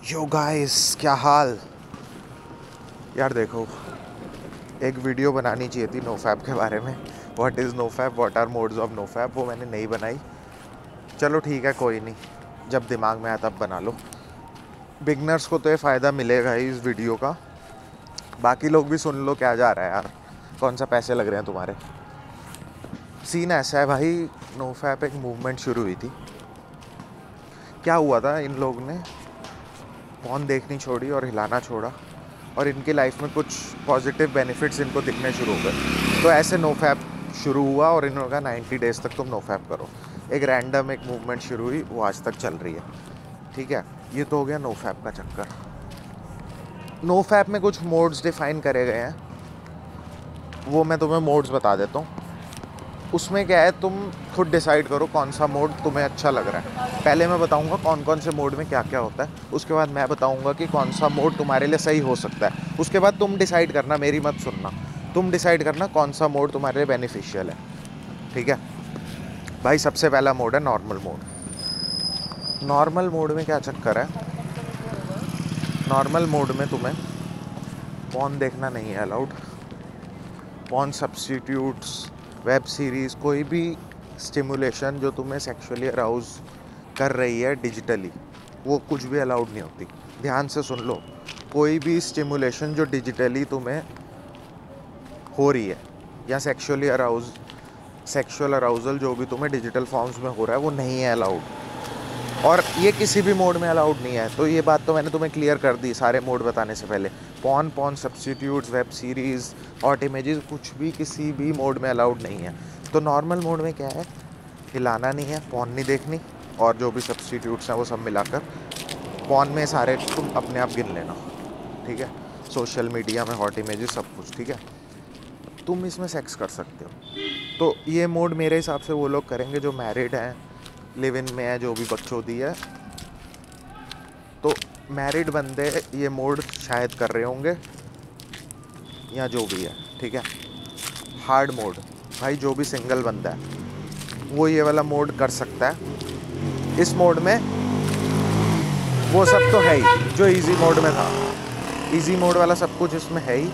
Yo guys, क्या हाल। यार देखो, एक वीडियो बनानी चाहिए थी नोफैप के बारे में। What is NoFap, what are modes of NoFap, वो मैंने नहीं बनाई। चलो ठीक है, कोई नहीं, जब दिमाग में आया तब बना लो। बिगनर्स को तो ये फ़ायदा मिलेगा ही इस वीडियो का। बाकी लोग भी सुन लो क्या जा रहा है यार, कौन सा पैसे लग रहे हैं तुम्हारे। सीन ऐसा है भाई, नोफैप एक मूवमेंट शुरू हुई थी। क्या हुआ था, इन लोग ने पॉर्न देखनी छोड़ी और हिलाना छोड़ा, और इनकी लाइफ में कुछ पॉजिटिव बेनिफिट्स इनको दिखने शुरू हो गए। तो ऐसे नोफैप शुरू हुआ और इन्होंने कहा 90 डेज़ तक तुम नोफैप करो। एक रैंडम एक मूवमेंट शुरू हुई, वो आज तक चल रही है। ठीक है, ये तो हो गया नोफैप का चक्कर। नोफैप में कुछ मोड्स डिफाइन करे गए हैं, वो मैं तुम्हें मोड्स बता देता हूँ। उसमें क्या है, तुम खुद डिसाइड करो कौन सा मोड तुम्हें अच्छा लग रहा है। पहले मैं बताऊंगा कौन कौन से मोड में क्या क्या होता है, उसके बाद मैं बताऊंगा कि कौन सा मोड तुम्हारे लिए सही हो सकता है। उसके बाद तुम डिसाइड करना, मेरी मत सुनना, तुम डिसाइड करना कौन सा मोड तुम्हारे लिए बेनिफिशियल है। ठीक है भाई, सबसे पहला मोड है नॉर्मल मोड। नॉर्मल मोड में क्या चक्कर है, नॉर्मल मोड में तुम्हें पॉर्न देखना नहीं है allowed. Porn substitutes, web series, कोई भी स्टिमुलेशन जो तुम्हें सेक्सुअली अराउज कर रही है डिजिटली, वो कुछ भी अलाउड नहीं होती। ध्यान से सुन लो, कोई भी स्टिमुलेशन जो डिजिटली तुम्हें हो रही है, या सेक्सुअल अराउजल जो भी तुम्हें डिजिटल फॉर्म्स में हो रहा है, वो नहीं है अलाउड। और ये किसी भी मोड में अलाउड नहीं है। तो ये बात तो मैंने तुम्हें क्लियर कर दी सारे मोड बताने से पहले। Porn substitutes, web series, hot images, कुछ भी किसी भी मोड में अलाउड नहीं है। तो नॉर्मल मोड में क्या है, हिलाना नहीं है, पॉर्न नहीं देखनी, और जो भी सब्स्टिट्यूट्स हैं वो सब मिलाकर पॉर्न में सारे तुम अपने आप गिन लेना। ठीक है, सोशल मीडिया में हॉट इमेजेस सब कुछ। ठीक है, तुम इसमें सेक्स कर सकते हो। तो ये मोड मेरे हिसाब से वो लोग करेंगे जो मैरिड हैं, लिव इन में है, जो भी बकचोदी है। तो मैरिड बंदे ये मोड शायद कर रहे होंगे, या जो भी है। ठीक है, हार्ड मोड, भाई जो भी सिंगल बंदा है वो ये वाला मोड कर सकता है। इस मोड में वो सब तो है ही जो इजी मोड में था। इजी मोड वाला सब कुछ इसमें है ही,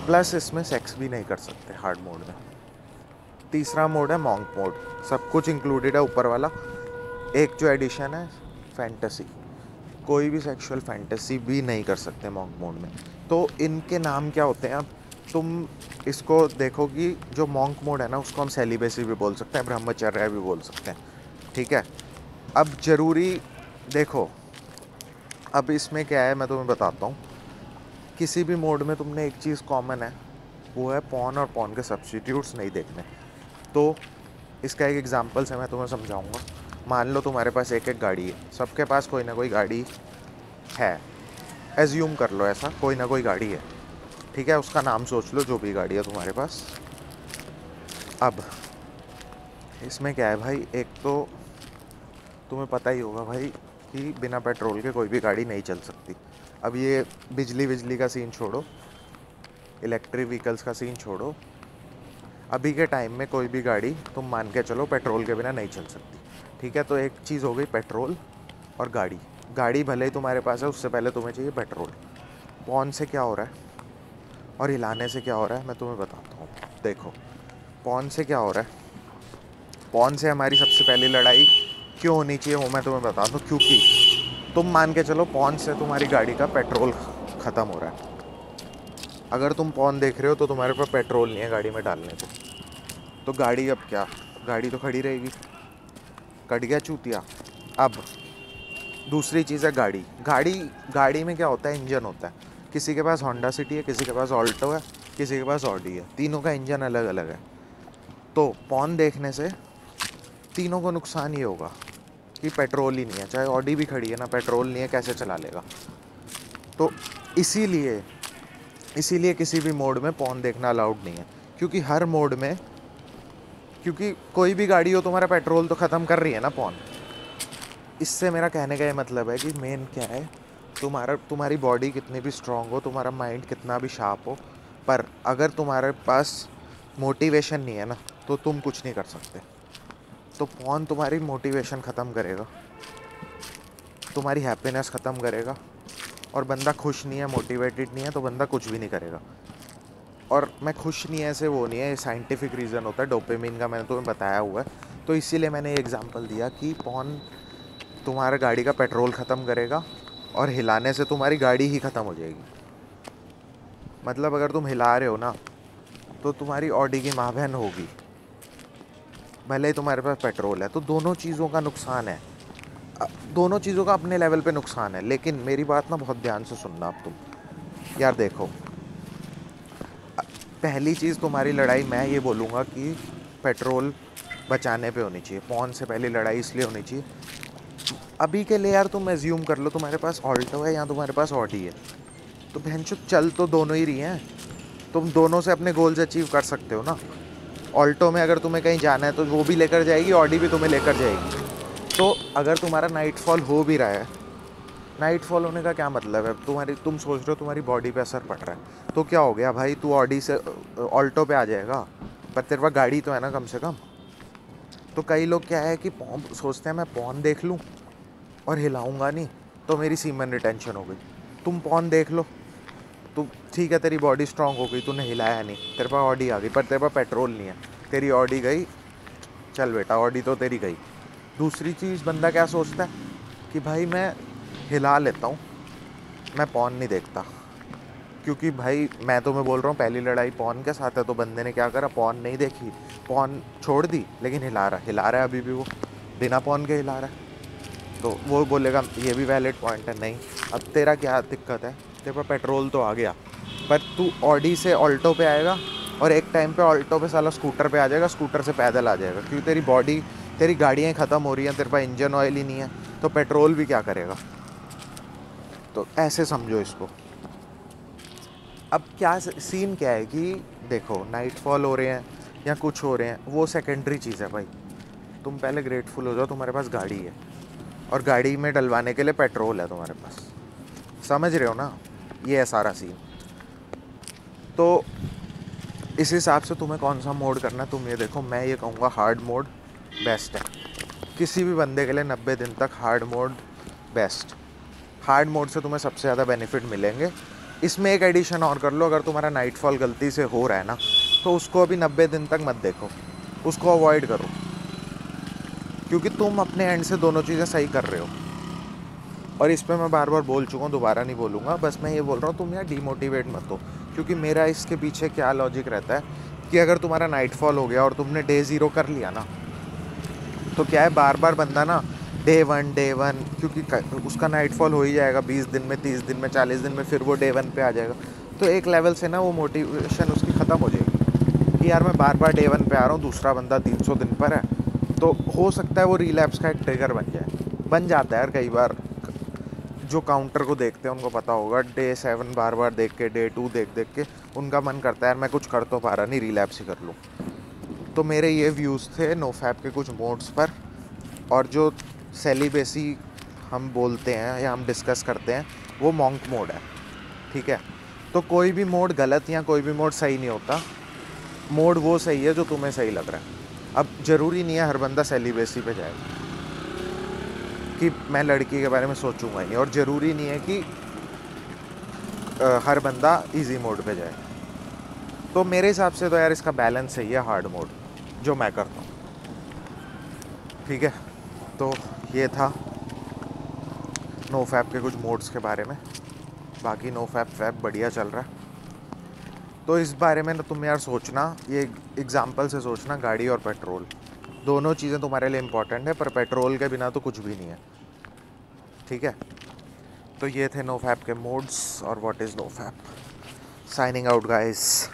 प्लस इसमें सेक्स भी नहीं कर सकते हार्ड मोड में। तीसरा मोड है मॉन्क मोड, सब कुछ इंक्लूडेड है ऊपर वाला। एक जो एडिशन है फैंटेसी, कोई भी सेक्सुअल फैंटेसी भी नहीं कर सकते मॉन्क मोड में। तो इनके नाम क्या होते हैं, अब तुम इसको देखो कि जो मॉन्क मोड है ना, उसको हम सेलिबेसी भी बोल सकते हैं, ब्रह्मचर्य भी बोल सकते हैं। ठीक है, अब ज़रूरी देखो, अब इसमें क्या है मैं तुम्हें बताता हूँ। किसी भी मोड में तुमने एक चीज़ कॉमन है, वो है पॉर्न और पॉर्न के सब्स्टिट्यूट्स नहीं देखने। तो इसका एक एग्जांपल से मैं तुम्हें समझाऊंगा। मान लो तुम्हारे पास एक एक गाड़ी है, सबके पास कोई ना कोई गाड़ी है, एज्यूम कर लो ऐसा कोई ना कोई गाड़ी है। ठीक है, उसका नाम सोच लो जो भी गाड़ी है तुम्हारे पास। अब इसमें क्या है भाई, एक तो तुम्हें पता ही होगा भाई कि बिना पेट्रोल के कोई भी गाड़ी नहीं चल सकती। अब ये बिजली का सीन छोड़ो, इलेक्ट्रिक व्हीकल्स का सीन छोड़ो, अभी के टाइम में कोई भी गाड़ी तुम मान के चलो पेट्रोल के बिना नहीं चल सकती। ठीक है, तो एक चीज़ हो गई पेट्रोल और गाड़ी। गाड़ी भले ही तुम्हारे पास है, उससे पहले तुम्हें चाहिए पेट्रोल। पॉर्न से क्या हो रहा है और हिलाने से क्या हो रहा है मैं तुम्हें बताता हूँ। देखो, पॉर्न से क्या हो रहा है, पॉर्न से हमारी सबसे पहली लड़ाई क्यों होनी चाहिए वो मैं तुम्हें बताता हूँ। क्योंकि तुम मान के चलो पॉर्न से तुम्हारी गाड़ी का पेट्रोल ख़त्म हो रहा है। अगर तुम पॉर्न देख रहे हो तो तुम्हारे पास पेट्रोल नहीं है गाड़ी में डालने को, तो गाड़ी अब क्या, गाड़ी तो खड़ी रहेगी। कट गया चूतिया। अब दूसरी चीज़ है गाड़ी। गाड़ी में क्या होता है, इंजन होता है। किसी के पास होंडा सिटी है, किसी के पास ऑल्टो है, किसी के पास ऑडी है, तीनों का इंजन अलग अलग है। तो पॉर्न देखने से तीनों को नुकसान ये होगा कि पेट्रोल ही नहीं है। चाहे ऑडी भी खड़ी है ना, पेट्रोल नहीं है, कैसे चला लेगा। तो इसीलिए किसी भी मोड में पॉर्न देखना अलाउड नहीं है, क्योंकि हर मोड में, क्योंकि कोई भी गाड़ी हो तुम्हारा पेट्रोल तो ख़त्म कर रही है ना पॉर्न। इससे मेरा कहने का ये मतलब है कि मेन क्या है, तुम्हारी बॉडी कितनी भी स्ट्रांग हो, तुम्हारा माइंड कितना भी शार्प हो, पर अगर तुम्हारे पास मोटिवेशन नहीं है ना, तो तुम कुछ नहीं कर सकते। तो पॉर्न तुम्हारी मोटिवेशन ख़त्म करेगा। तुम्हारी हैप्पीनेस ख़त्म करेगा। और बंदा खुश नहीं है, मोटिवेटेड नहीं है, तो बंदा कुछ भी नहीं करेगा। और मैं खुश नहीं है ऐसे वो नहीं है, ये साइंटिफिक रीज़न होता है डोपामिन का, मैंने तुम्हें बताया हुआ है। तो इसीलिए मैंने ये एग्जांपल दिया कि पॉर्न तुम्हारा गाड़ी का पेट्रोल ख़त्म करेगा और हिलाने से तुम्हारी गाड़ी ही ख़त्म हो जाएगी। मतलब अगर तुम हिला रहे हो ना, तो तुम्हारी ऑडी की माँ बहन होगी, भले ही तुम्हारे पास पेट्रोल है। तो दोनों चीज़ों का नुकसान है, दोनों चीज़ों का अपने लेवल पे नुकसान है। लेकिन मेरी बात ना बहुत ध्यान से सुनना अब तुम। यार देखो, पहली चीज़ तुम्हारी लड़ाई मैं ये बोलूँगा कि पेट्रोल बचाने पे होनी चाहिए। पॉन से पहली लड़ाई इसलिए होनी चाहिए, अभी के लिए यार तुम एज्यूम कर लो तुम्हारे पास ऑल्टो है या तुम्हारे पास ऑडी है, तो बहनचोद चल तो दोनों ही रही हैं। तुम दोनों से अपने गोल्स अचीव कर सकते हो ना। ऑल्टो में अगर तुम्हें कहीं जाना है तो वो भी लेकर जाएगी, ऑडी भी तुम्हें लेकर जाएगी। तो अगर तुम्हारा नाइटफॉल हो भी रहा है, नाइटफॉल होने का क्या मतलब है, तुम सोच रहे हो तुम्हारी बॉडी पे असर पड़ रहा है, तो क्या हो गया भाई, तू ऑडी से ऑल्टो पे आ जाएगा, पर तेरे पास गाड़ी तो है ना कम से कम। तो कई लोग क्या है कि सोचते हैं मैं पॉन देख लूँ और हिलाऊंगा नहीं तो मेरी सीमन रिटेंशन हो गई। तुम पॉन देख लो, तू ठीक है, तेरी बॉडी स्ट्रांग हो गई, तूने हिलाया नहीं, तेरे पास ऑडी आ गई, पर तेरे पास पेट्रोल नहीं है, तेरी ऑडी गई, चल बेटा ऑडी तो तेरी गई। दूसरी चीज़, बंदा क्या सोचता है कि भाई मैं हिला लेता हूँ, मैं पॉन नहीं देखता। क्योंकि भाई मैं तो मैं बोल रहा हूँ पहली लड़ाई पॉन के साथ है, तो बंदे ने क्या करा, पॉन नहीं देखी, पॉन छोड़ दी, लेकिन हिला रहा है अभी भी, वो बिना पॉन के हिला रहा है। तो वो बोलेगा ये भी वैलिड पॉइंट है। नहीं, अब तेरा क्या दिक्कत है, तेरे पास पेट्रोल तो आ गया, पर तू ऑडी से ऑल्टो पे आएगा और एक टाइम पे ऑल्टो पे साला स्कूटर पे आ जाएगा, स्कूटर से पैदल आ जाएगा, क्योंकि तेरी बॉडी, तेरी गाड़ियाँ ख़त्म हो रही हैं, तेरे पास इंजन ऑयल ही नहीं है, तो पेट्रोल भी क्या करेगा। तो ऐसे समझो इसको। अब क्या सीन क्या है कि देखो, नाइटफॉल हो रहे हैं या कुछ हो रहे हैं, वो सेकेंडरी चीज़ है भाई। तुम पहले ग्रेटफुल हो जाओ तुम्हारे पास गाड़ी है, और गाड़ी में डलवाने के लिए पेट्रोल है तुम्हारे पास। समझ रहे हो ना, ये है सारा सीन। तो इस हिसाब से तुम्हें कौन सा मोड करना है तुम ये देखो। मैं ये कहूँगा हार्ड मोड बेस्ट है किसी भी बंदे के लिए। 90 दिन तक hard mode best. Hard mode से तुम्हें सबसे ज़्यादा बेनिफिट मिलेंगे। इसमें एक एडिशन और कर लो, अगर तुम्हारा नाइटफॉल गलती से हो रहा है ना, तो उसको अभी 90 दिन तक मत देखो, उसको अवॉइड करो, क्योंकि तुम अपने एंड से दोनों चीज़ें सही कर रहे हो। और इस पर मैं बार बार बोल चुका हूँ, दोबारा नहीं बोलूँगा, बस मैं ये बोल रहा हूँ तुम यार डीमोटिवेट मत हो। क्योंकि मेरा इसके पीछे क्या लॉजिक रहता है कि अगर तुम्हारा नाइटफॉल हो गया और तुमने डे 0 कर लिया ना, तो क्या है, बार बार बंदा ना डे वन, क्योंकि उसका नाइटफॉल हो ही जाएगा 20 दिन में, 30 दिन में, 40 दिन में, फिर वो डे 1 पे आ जाएगा। तो एक लेवल से ना वो मोटिवेशन उसकी ख़त्म हो जाएगी कि यार मैं बार बार डे 1 पे आ रहा हूँ, दूसरा बंदा 300 दिन पर है। तो हो सकता है वो रिलैप्स का एक ट्रिगर बन जाता है यार। कई बार जो काउंटर को देखते हैं उनको पता होगा, डे 7 बार बार देख के, डे 2 देख के उनका मन करता है यार मैं कुछ कर तो पा रहा नहीं, रिलैप्स ही कर लूँ। तो मेरे ये व्यूज़ थे नोफैप के कुछ मोड्स पर। और जो सेलिबेसी हम बोलते हैं या हम डिस्कस करते हैं, वो मॉन्क मोड है, ठीक है। तो कोई भी मोड गलत या कोई भी मोड सही नहीं होता। मोड वो सही है जो तुम्हें सही लग रहा है। अब ज़रूरी नहीं है हर बंदा सेलिबेसी पे जाए, कि मैं लड़की के बारे में सोचूंगा नहीं, और ज़रूरी नहीं है कि हर बंदा इजी मोड पे जाए। तो मेरे हिसाब से तो यार इसका बैलेंस सही है, हार्ड मोड जो मैं करता हूँ, ठीक है। तो ये था नोफैप के कुछ मोड्स के बारे में। बाकी नोफैप बढ़िया चल रहा है। तो इस बारे में ना तुम यार सोचना, ये एग्जांपल से सोचना, गाड़ी और पेट्रोल दोनों चीज़ें तुम्हारे लिए इम्पॉर्टेंट है, पर पेट्रोल के बिना तो कुछ भी नहीं है, ठीक है। तो ये थे नोफैप के मोड्स और what is NoFap. Signing out guys.